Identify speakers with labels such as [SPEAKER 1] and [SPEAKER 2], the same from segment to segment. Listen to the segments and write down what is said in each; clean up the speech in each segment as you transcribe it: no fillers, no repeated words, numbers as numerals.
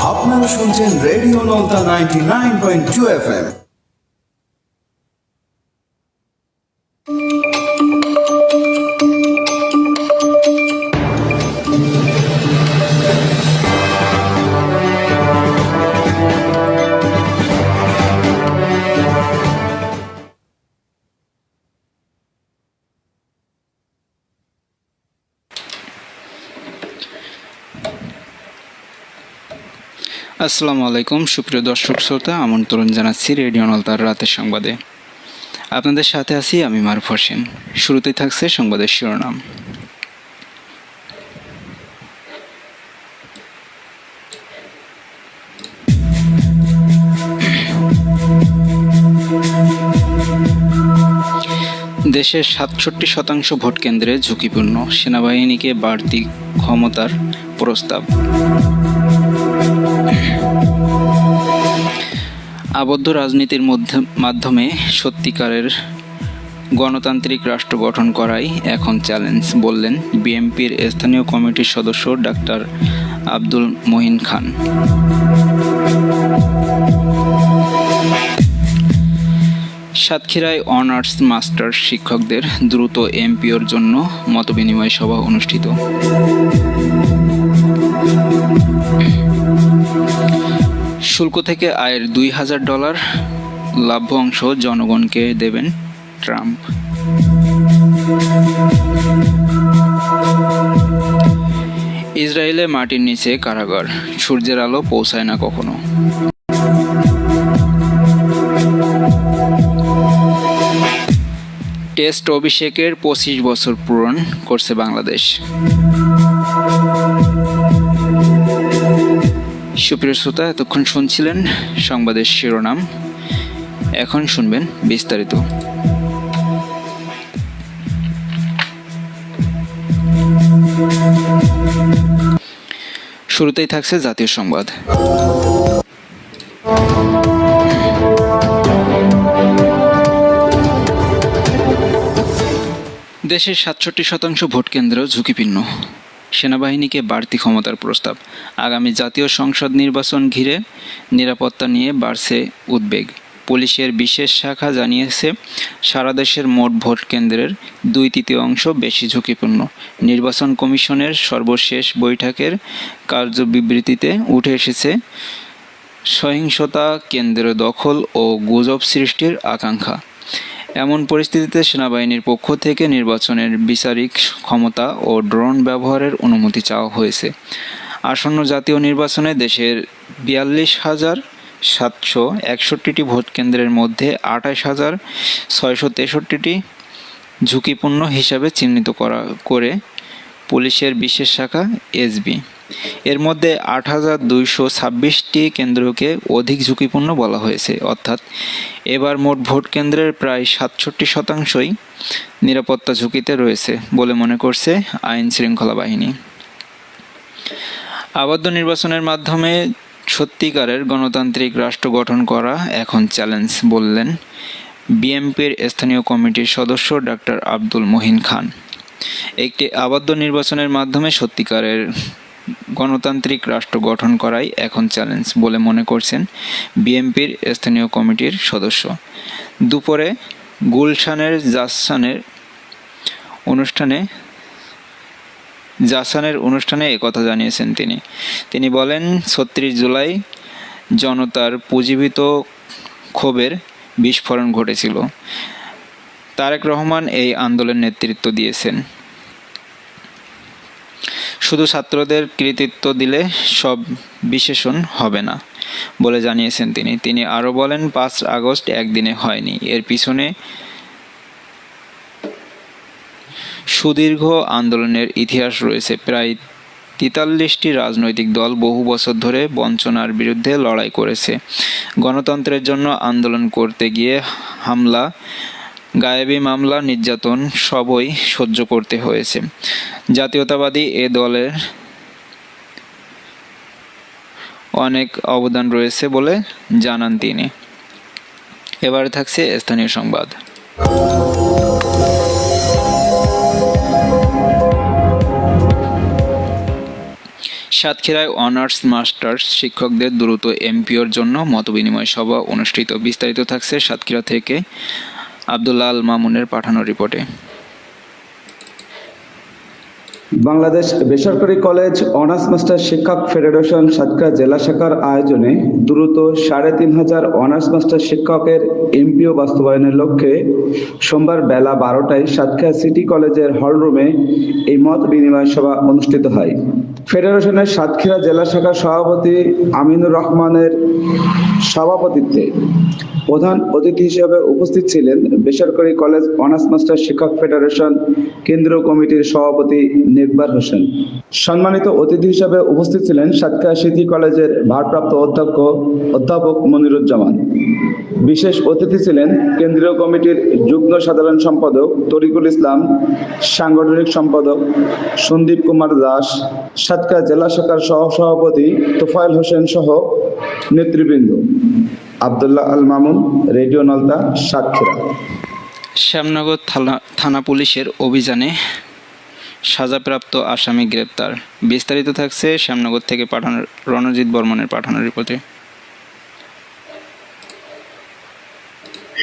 [SPEAKER 1] আপনারা শুনছেন radio Nalta 99.2 FM।
[SPEAKER 2] আসসালামু আলাইকুম সুপ্রিয় দর্শক শ্রোতা, আমন্ত্রণ জানাচ্ছি রেডিও নলতার রাতের সংবাদে। আপনাদের সাথে আছি আমি মারুফ হোসেন। শুরুতেই থাকছে সংবাদের শিরোনাম। দেশের ৬৭% ভোট কেন্দ্রে ঝুঁকিপূর্ণ, সেনাবাহিনীকে বাড়তি ক্ষমতার প্রস্তাব। আবদ্ধ রাজনীতির মাধ্যমে সত্যিকারের গণতান্ত্রিক রাষ্ট্র গঠন করাই এখন চ্যালেঞ্জ বললেন বিএনপির স্থানীয় কমিটির সদস্য ডাক্তার আব্দুল মহিন খান। সাতক্ষীরায় অনার্স মাস্টার্স শিক্ষকদের দ্রুত এমপিওর জন্য মতবিনিময় সভা অনুষ্ঠিত। শুল্ক থেকে আয়ের $২,০০০ লাভ্য অংশ জনগণকে দেবেন ট্রাম্প। ইসরায়েলে মাটির নিচে কারাগার, সূর্যের আলো পৌঁছায় না কখনো। টেস্ট অভিষেকের ২৫ বছর পূরণ করছে বাংলাদেশ। সুপ্রিয় শ্রোতা, এতক্ষণ শুনছিলেন সংবাদের শিরোনাম, এখন শুনবেন বিস্তারিত। শুরুতেই থাকছে জাতীয় সংবাদ। দেশের ৬৭% ভোট কেন্দ্র ঝুঁকিপূর্ণ, সেনাবাহিনীকে বাড়তি ক্ষমতার প্রস্তাব। আগামী জাতীয় সংসদ নির্বাচন ঘিরে নিরাপত্তা নিয়ে বাড়ছে উদ্বেগ। পুলিশের বিশেষ শাখা জানিয়েছে, সারা দেশের মোট ভোট কেন্দ্রের ২/৩ বেশি ঝুঁকিপূর্ণ। নির্বাচন কমিশনের সর্বশেষ বৈঠকের কার্যবিবৃতিতে উঠে এসেছে সহিংসতা, কেন্দ্র দখল ও গুজব সৃষ্টির আকাঙ্ক্ষা। এমন পরিস্থিতিতে সেনাবাহিনীর পক্ষ থেকে নির্বাচনের বিচারিক ক্ষমতা ও ড্রোন ব্যবহারের অনুমতি চাওয়া হয়েছে। আসন্ন জাতীয় নির্বাচনে দেশের ৪২,৭৬১টি ভোট কেন্দ্রের মধ্যে ২৮,৬৬৩টি ঝুঁকিপূর্ণ হিসাবে চিহ্নিত করে পুলিশের বিশেষ শাখা এসবি। এর মধ্যে ৮,২২৬টি কেন্দ্রকে অধিক ঝুঁকিপূর্ণ বলা হয়েছে, অর্থাৎ এবার মোট ভোট কেন্দ্রের প্রায় ৬৭%ই নিরাপত্তা ঝুঁকিতে রয়েছে বলে মনে করছে আইন শৃঙ্খলা বাহিনী। আবদ্ধ নির্বাচনের মাধ্যমে সত্যিকারের গণতান্ত্রিক রাষ্ট্র গঠন করা এখন চ্যালেঞ্জ বললেন বিএনপির স্থানীয় কমিটির সদস্য ডাক্তার আব্দুল মহিন খান। একটি আবদ্ধ নির্বাচনের মাধ্যমে সত্যিকারের গণতান্ত্রিক রাষ্ট্র গঠন করাই এখন চ্যালেঞ্জ বলে মনে করছেন বিএনপির স্থানীয় কমিটির সদস্য। দুপুরে গুলশানের জাসানের অনুষ্ঠানে একথা জানিয়েছেন তিনি বলেন, ৩৬ জুলাই জনতার পুঁজিবিত ক্ষোভের বিস্ফোরণ ঘটেছিল। তারেক রহমান এই আন্দোলনের নেতৃত্ব দিয়েছেন। শুধু ছাত্রদের কৃতিত্ব দিলে সব বিশেষণ হবে না বলে জানিয়েছেন তিনি আরও বলেন, ৫ আগস্ট একদিনে হয়নি, এর পিছনে সুদীর্ঘ আন্দোলনের ইতিহাস রয়েছে। প্রায় ৪৩টি রাজনৈতিক দল বহু বছর ধরে বঞ্চনার বিরুদ্ধে লড়াই করেছে। গণতন্ত্রের জন্য আন্দোলন করতে গিয়ে হামলা, গায়েবী মামলা, নির্যাতন সবই সহ্য করতে হয়েছে। জাতীয়তাবাদী এ দলের অনেক অবদান রয়েছে বলে জানান তিনি। এবারে থাকছে স্থানীয় সংবাদ। সাতক্ষীরায় অনার্স মাস্টার্স শিক্ষকদের দ্রুত এমপিওর জন্য মতবিনিময় সভা অনুষ্ঠিত। বিস্তারিত থাকছে সাতক্ষীরা থেকে আব্দুল্লাহ আল মামুনের পাঠানো রিপোর্টে।
[SPEAKER 3] বাংলাদেশ বেসরকারি কলেজ অনার্স মাস্টার শিক্ষক ফেডারেশন সাতক্ষীরা জেলা শাখার আয়োজনে দ্রুত ৩৫০০ অনার্স মাস্টার শিক্ষকের এমপিও বাস্তবায়নের লক্ষ্যে সোমবার বেলা ১২টায় সাতক্ষীরা সিটি কলেজের হলরুমে এই মত বিনিময় সভা অনুষ্ঠিত হয়। ফেডারেশনের সাতক্ষীরা জেলা শাখার সভাপতি আমিনুর রহমানের সভাপতিত্বে প্রধান অতিথি হিসেবে উপস্থিত ছিলেন বেসরকারি কলেজ অনার্স মাস্টার শিক্ষক ফেডারেশন কেন্দ্রীয় কমিটির সভাপতি নেকবার হোসেন। সম্মানিত অতিথি হিসেবে উপস্থিত ছিলেন সাতক্ষীরা সিটি কলেজের ভারপ্রাপ্ত অধ্যাপক মনিরুজ্জামান। বিশেষ অতিথি ছিলেন কেন্দ্রীয় কমিটির যুগ্ম সাধারণ সম্পাদক তরিকুল ইসলাম, সাংগঠনিক সম্পাদক সন্দীপ কুমার দাস, সাতক্ষীরা জেলা শাখার সহসভাপতি তোফায়েল হোসেন সহ নেতৃবৃন্দ। আব্দুল্লাহ আল মামুন, রেডিও নলতা, সাতক্ষীরা।
[SPEAKER 2] শ্যামনগর থানা পুলিশের অভিযানে সাজাপ্রাপ্ত আসামি গ্রেপ্তার। বিস্তারিত থাকছে শ্যামনগর থেকে পাঠানো রণজিৎ বর্মনের পাঠানো রিপোর্টে।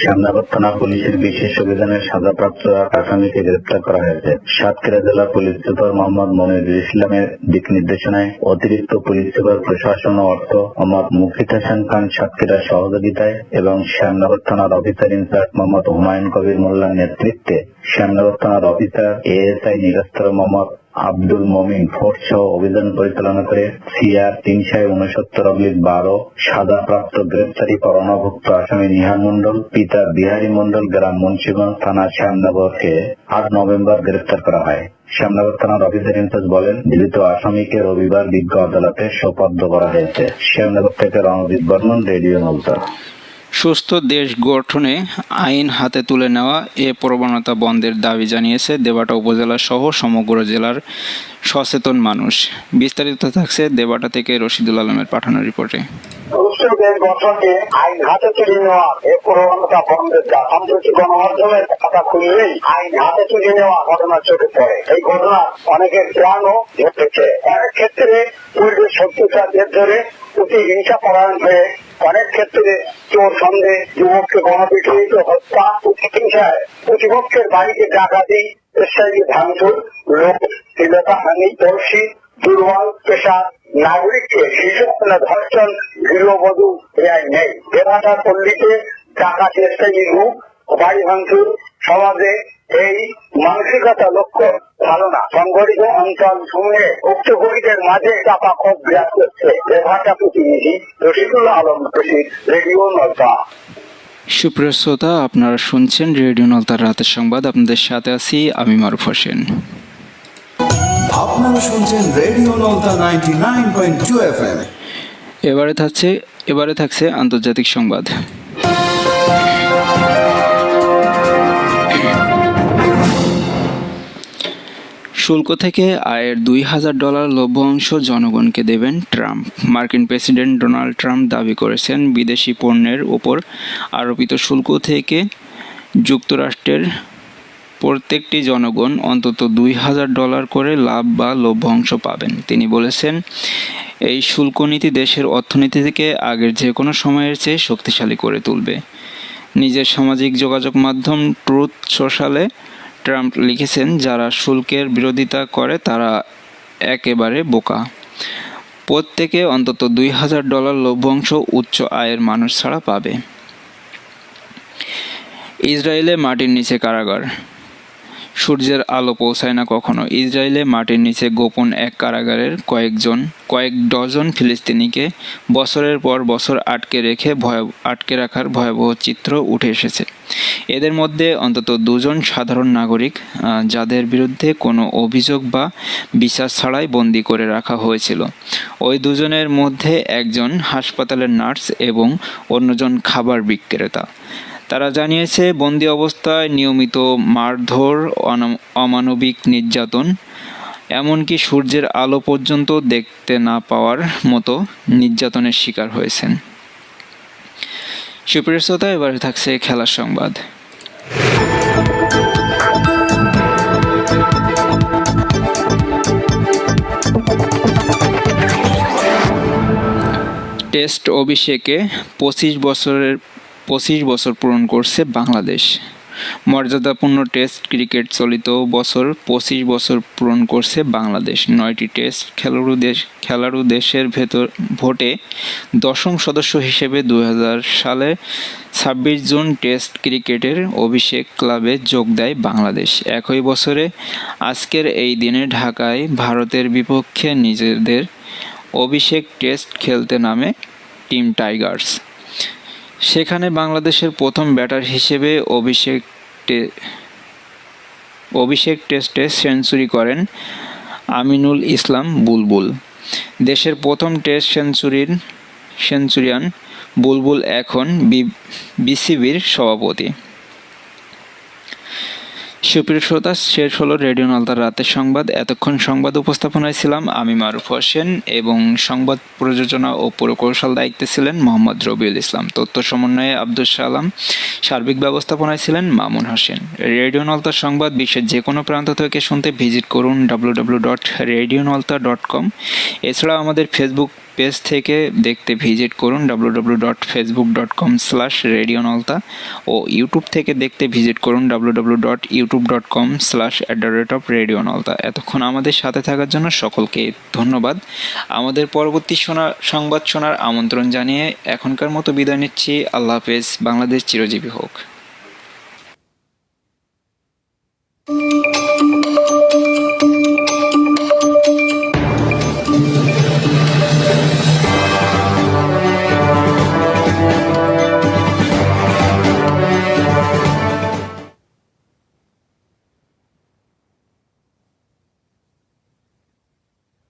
[SPEAKER 4] শ্যামনগর থানা পুলিশের বিশেষ অভিযানে সাজাপ্রাপ্ত এক আসামিকে গ্রেপ্তার করা হয়েছে। সাতক্ষীরা জেলা পুলিশ সুপার মোহাম্মদ মনিরুল ইসলামের দিক নির্দেশনায় অতিরিক্ত পুলিশ সুপার প্রশাসন ও অর্থ মোহাম্মদ মুফিদ হাসান খান সাতক্ষীরার সহযোগিতায় এবং শ্যামনগর থানার অফিসার ইনচার্জ মোহাম্মদ হুমায়ুন কবির মোল্লার নেতৃত্বে শ্যামনগর থানার অফিসার এএসআই নিরস্ত্র মোহাম্মদ আব্দুল মমিন ফোর্স সহ অভিযান পরিচালনা করে সিআর ৩৬৯/১২ সাজাপ্রাপ্ত গ্রেপ্তারি পরোয়ানাভুক্ত আসামি নিহার মন্ডল পিতা বিহারী মন্ডল গ্রাম মুন্সিগঞ্জ থানা শ্যামনগরকে ৮ নভেম্বর গ্রেপ্তার করা হয়। শ্যামনগর থানার অফিসার ইনচার্জ বলেন, ধৃত আসামিকে রবিবার বিজ্ঞ আদালতে সোপর্দ করা হয়েছে। শ্যামনগর থেকে রণজিৎ বর্মন, রেডিও নলতা।
[SPEAKER 2] সুস্থ দেশ গঠনে আইন হাতে তুলে নেওয়া এ প্রবণতা বন্ধের দাবি জানিয়েছে দেবাটা উপজেলা সহ সমগ্র জেলার সচেতন মানুষ। বিস্তারিত থাকছে দেবাটা থেকে রশিদুল আলমের পাঠানো রিপোর্টে।
[SPEAKER 5] সুস্থ দেশ গঠনে আইন হাতে তুলে নেওয়া এ প্রবণতা বন্ধের দাবি। সম্প্রতি গণমাধ্যমের খাতা খুললেই আইন হাতে তুলে নেওয়া ঘটনা চোখে পড়ে। এই ঘটনা অনেকের প্রাণও ঘটেছে। অনেক ক্ষেত্রে পূর্বে শত্রুতার জের ধরে প্রতিহিংসা পরায়ণ হয়ে, অনেক ক্ষেত্রে চোর সন্দেহে যুবককে গণপিটুনিত হত্যা, প্রতিহিংসায় প্রতিপক্ষের বাড়িতে ডাকাতি, পেশায় ভাঙচুর, লোক শ্লীলতা হানি, দর্শী, দুর্বল পেশার নাগরিককে শিশুকন্যা ধর্ষণ, গৃহবধূ রেয়াই নেই। দেবাটার পল্লীতে টাকা চেষ্টায় রূপ, বাড়ি ভাঙচুর, সমাজে এই মানসিকতা লক্ষ্য ভালো না। সংগঠিত অঞ্চল সমূহে উক্ত গরিবের মাঝে চাপা ক্ষোভ বিরাজ করছে। দেবাটা প্রতিনিধি রশিদুল আলম, রেডিও নলতা।
[SPEAKER 2] সুপ্রিয় শ্রোতা, আপনারা শুনছেন রেডিও নলতার রাতের সংবাদ। আপনাদের সাথে আছি আমি মারুফ হোসেন।
[SPEAKER 1] আপনারা শুনছেন রেডিও নলতা 99.2 FM।
[SPEAKER 2] এবারে থাকছে আন্তর্জাতিক সংবাদ। শুল্ক থেকে আয়ের $২,০০০ লভ্যাংশ জনগণকে দেবেন ট্রাম্প। মার্কিন প্রেসিডেন্ট ডোনাল্ড ট্রাম্প দাবি করেছেন, বিদেশি পণ্যের ওপর আরোপিত শুল্ক থেকে যুক্তরাষ্ট্রের প্রত্যেকটি জনগণ অন্তত $২,০০০ করে লাভ বা লভ্যাংশ পাবেন। তিনি বলেছেন, এই শুল্ক নীতি দেশের অর্থনীতিকে আগের যে কোনো সময়ের চেয়ে শক্তিশালী করে তুলবে। নিজের সামাজিক যোগাযোগ মাধ্যম ট্রুথ সোশ্যালে ট্রাম্প লিখেছেন, যারা শুল্কের বিরোধিতা করে তারা একেবারে বোকা। প্রত্যেকে অন্তত $২,০০০ লভ্যাংশ উচ্চ আয়ের মানুষ ছাড়া পাবে। ইসরায়েলে মাটির নিচে কারাগার। সূর্যের আলো পৌঁছায় না কখনো। ইসরায়েলে মাটির নিচে গোপন এক কারাগারের কয়েক ডজন ফিলিস্তিনিকে বছরের পর বছর আটকে রাখার ভয়াবহ চিত্র উঠে এসেছে। এদের মধ্যে অন্তত 2 জন সাধারণ নাগরিক, যাদের বিরুদ্ধে কোনো অভিযোগ বা বিচার ছাড়াই বন্দি করে রাখা হয়েছিল। ওই 2 জনের মধ্যে একজন হাসপাতালের নার্স এবং অন্যজন খাবার বিক্রেতা। তারা জানিয়েছে, বন্দি অবস্থায় নিয়মিত মারধর, অমানবিক নির্যাতন, এমনকি সূর্যের আলো পর্যন্ত দেখতে না পাওয়ার মতো নির্যাতনের শিকার হয়েছেন। সুপ্রিয় শ্রোতা, এবারে থাকছে খেলার সংবাদ। টেস্ট অভিষেকে 25 বছর পূরণ করছে বাংলাদেশ। মর্যাদাপূর্ণ টেস্ট ক্রিকেট চলিত বছর 25 বছর পূরণ করছে বাংলাদেশ। 9টি টেস্ট খেলারু দেশের ভোটে 10ম সদস্য হিসেবে 2000 সালে 26 জুন টেস্ট ক্রিকেটের অভিষেক ক্লাবে যোগ দেয় বাংলাদেশ। একই বছরে আজকের এই দিনে ঢাকায় ভারতের বিপক্ষে নিজেদের অভিষেক টেস্ট খেলতে নামে টিম টাইগার্স। সেখানে বাংলাদেশের প্রথম ব্যাটার হিসেবে অভিষেক টেস্টে সেঞ্চুরি করেন আমিনুল ইসলাম বুলবুল। দেশের প্রথম টেস্ট সেঞ্চুরিয়ান বুলবুল এখন বিসিবির সভাপতি। সুপ্রিয় শ্রোতা, শেষ হলো রেডিও নলতার রাতের সংবাদ। এতক্ষণ সংবাদ উপস্থাপনায় ছিলাম আমি মারুফ হোসেন এবং সংবাদ প্রযোজনা ও পুরকৌশল দায়িত্বে ছিলেন মোহাম্মদ রবিউল ইসলাম। তথ্য সমন্বয়ে আব্দুল সালাম, সার্বিক ব্যবস্থাপনায় ছিলেন মামুন হোসেন। রেডিও নলতার সংবাদ বিশ্বের যে কোনো প্রান্ত থেকে শুনতে ভিজিট করুন www.radionolta.com। এছাড়া আমাদের ফেসবুক পেজ থেকে দেখতে ভিজিট করুন www.facebook.com/radionolta ও ইউটিউব থেকে দেখতে ভিজিট করুন www.youtube.com/radionolta। এতক্ষণ আমাদের সাথে থাকার জন্য সকলকে ধন্যবাদ। আমাদের পরবর্তী সংবাদ শোনার আমন্ত্রণ জানিয়ে এখনকার মতো বিদায় নিচ্ছি। আল্লাহ হাফেজ। বাংলাদেশ চিরজীবী হোক।